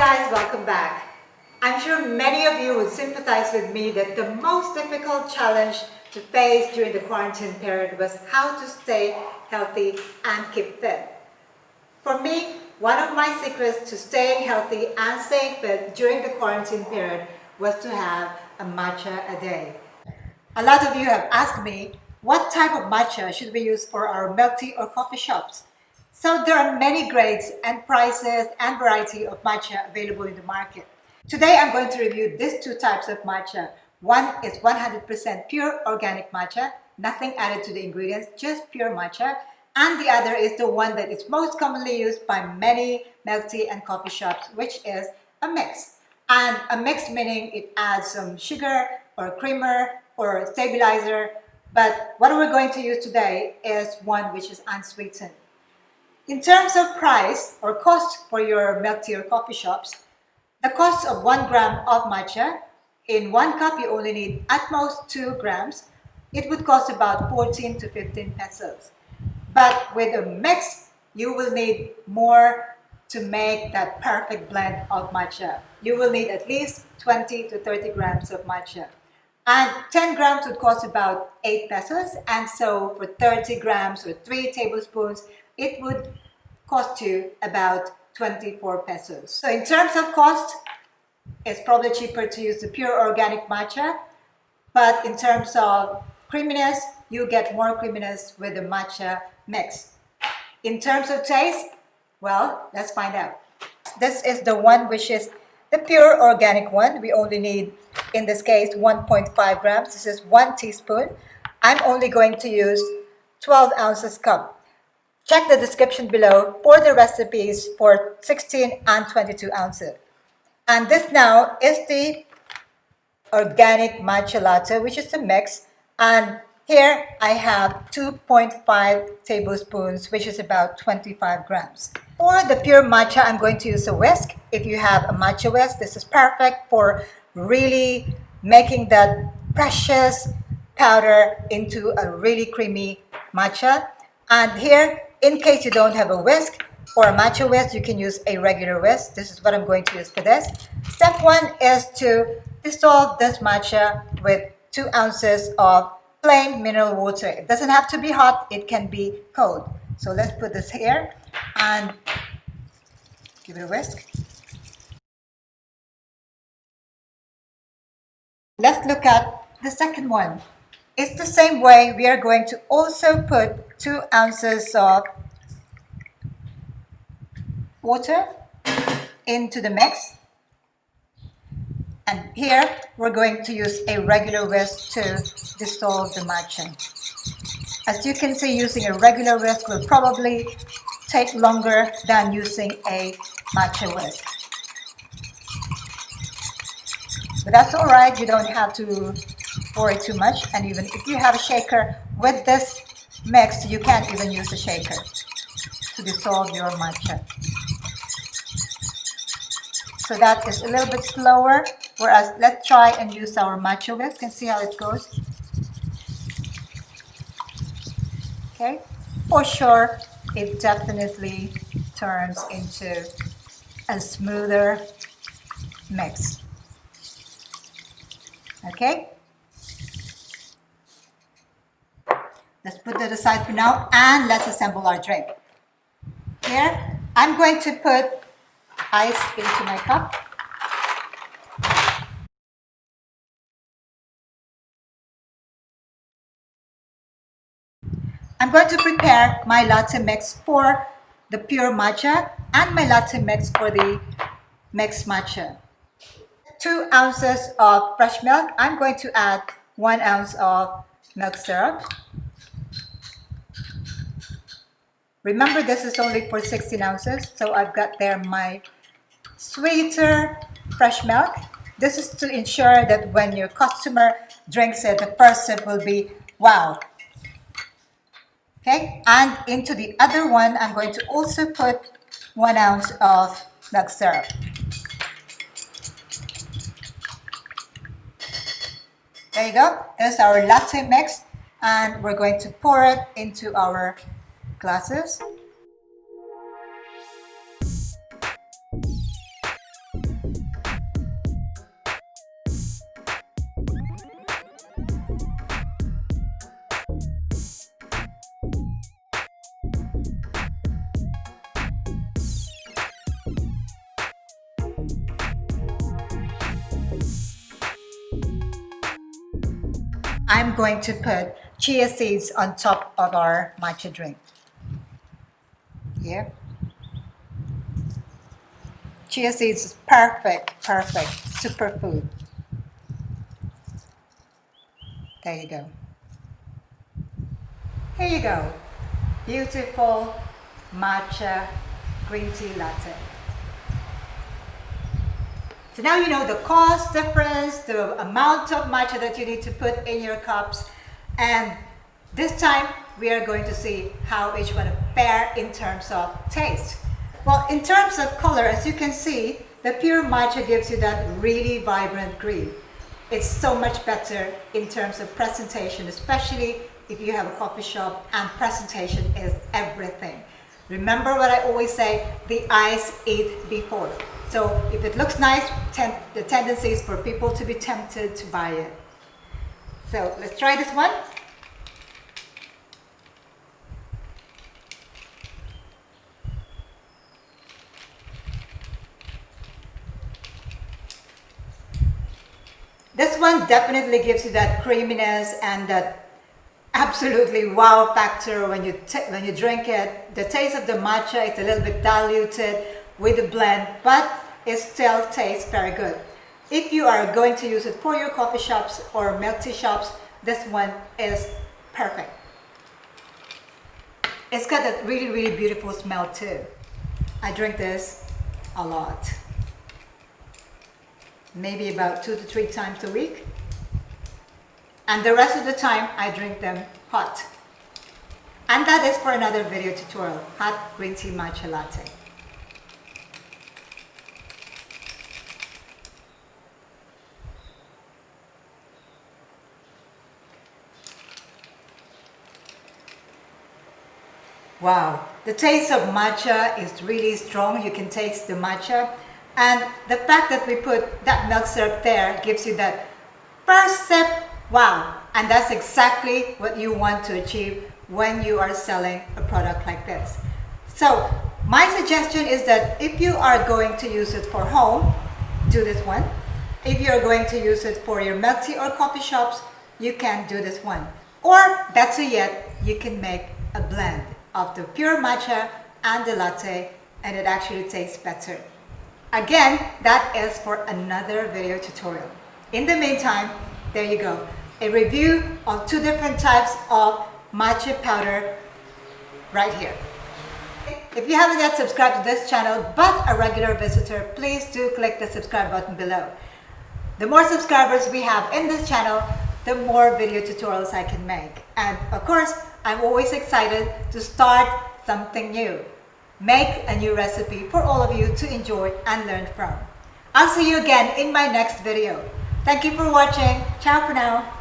guys, welcome back. I'm sure many of you would sympathize with me that the most difficult challenge to face during the quarantine period was how to stay healthy and keep fit. For me, one of my secrets to staying healthy and staying fit during the quarantine period was to have a matcha a day. A lot of you have asked me, what type of matcha should we use for our milk tea or coffee shops? So there are many grades and prices and variety of matcha available in the market. Today I'm going to review these two types of matcha. One is 100% pure organic matcha, nothing added to the ingredients, just pure matcha. And the other is the one that is most commonly used by many milk tea and coffee shops, which is a mix. And a mix meaning it adds some sugar or creamer or stabilizer. But what we're going to use today is one which is unsweetened. In terms of price or cost for your milk tea or coffee shops, the cost of 1 gram of matcha, in 1 cup you only need at most 2 grams. It would cost about 14 to 15 pesos. But with a mix, you will need more to make that perfect blend of matcha. You will need at least 20 to 30 grams of matcha. And 10 grams would cost about 8 pesos. And so for 30 grams or 3 tablespoons, it would cost you about 24 pesos. So in terms of cost, it's probably cheaper to use the pure organic matcha. But in terms of creaminess, you get more creaminess with the matcha mix. In terms of taste, well, let's find out. This is the one which is the pure organic one. We only need, in this case, 1.5 grams. This is 1 teaspoon. I'm only going to use 12 ounces cup. Check the description below for the recipes for 16 and 22 ounces. And this now is the organic matcha latte, which is the mix. And here I have 2.5 tablespoons, which is about 25 grams. For the pure matcha, I'm going to use a whisk. If you have a matcha whisk, this is perfect for really making that precious powder into a really creamy matcha. And here, in case you don't have a whisk or a matcha whisk, you can use a regular whisk. This is what I'm going to use for this. Step 1 is to dissolve this matcha with 2 ounces of plain mineral water. It doesn't have to be hot, it can be cold. So let's put this here and give it a whisk. Let's look at the second one. It's the same way. We are going to also put 2 ounces of water into the mix. And here we're going to use a regular whisk to dissolve the matcha. As you can see, using a regular whisk will probably take longer than using a matcha whisk. But that's all right, you don't have to worry too much. And even if you have a shaker with this mix, you can't even use a shaker to dissolve your matcha. So that is a little bit slower, whereas let's try and use our matcha whisk and see how it goes. Okay, for sure, it definitely turns into a smoother mix. Okay, let's put that aside for now and let's assemble our drink. Here, I'm going to put ice into my cup. I'm going to prepare my latte mix for the pure matcha and my latte mix for the mixed matcha. 2 ounces of fresh milk. I'm going to add 1 ounce of milk syrup. Remember, this is only for 16 ounces, so I've got there my sweeter fresh milk. This is to ensure that when your customer drinks it, the first sip will be, wow. Okay, and into the other one, I'm going to also put 1 ounce of milk syrup. There you go. There's our latte mix, and we're going to pour it into our glasses. I'm going to put chia seeds on top of our matcha drink. Here. Chia seeds is perfect, superfood. There you go. Here you go. Beautiful matcha green tea latte. So now you know the cost difference, the amount of matcha that you need to put in your cups, and this time we are going to see how each one fare in terms of taste. Well, in terms of color, as you can see, the pure matcha gives you that really vibrant green. It's so much better in terms of presentation, especially if you have a coffee shop and presentation is everything. Remember what I always say, the eyes eat before. So if it looks nice, the tendency is for people to be tempted to buy it. So let's try this one. This one definitely gives you that creaminess and that absolutely wow factor when you drink it. The taste of the matcha is a little bit diluted with the blend, but it still tastes very good. If you are going to use it for your coffee shops or milk tea shops, this one is perfect. It's got a really, really beautiful smell too. I drink this a lot. Maybe about 2 to 3 times a week. And the rest of the time, I drink them hot. And that is for another video tutorial, hot green tea matcha latte. Wow, the taste of matcha is really strong. You can taste the matcha. And the fact that we put that milk syrup there gives you that first sip, wow. And that's exactly what you want to achieve when you are selling a product like this. So my suggestion is that if you are going to use it for home, do this one. If you're going to use it for your milk tea or coffee shops, you can do this one. Or better yet, you can make a blend of the pure matcha and the latte, and it actually tastes better. Again, that is for another video tutorial. In the meantime, there you go. A review of 2 different types of matcha powder right here. If you haven't yet subscribed to this channel but a regular visitor, please do click the subscribe button below. The more subscribers we have in this channel, the more video tutorials I can make. And of course, I'm always excited to start something new. Make a new recipe for all of you to enjoy and learn from. I'll see you again in my next video. Thank you for watching. Ciao for now.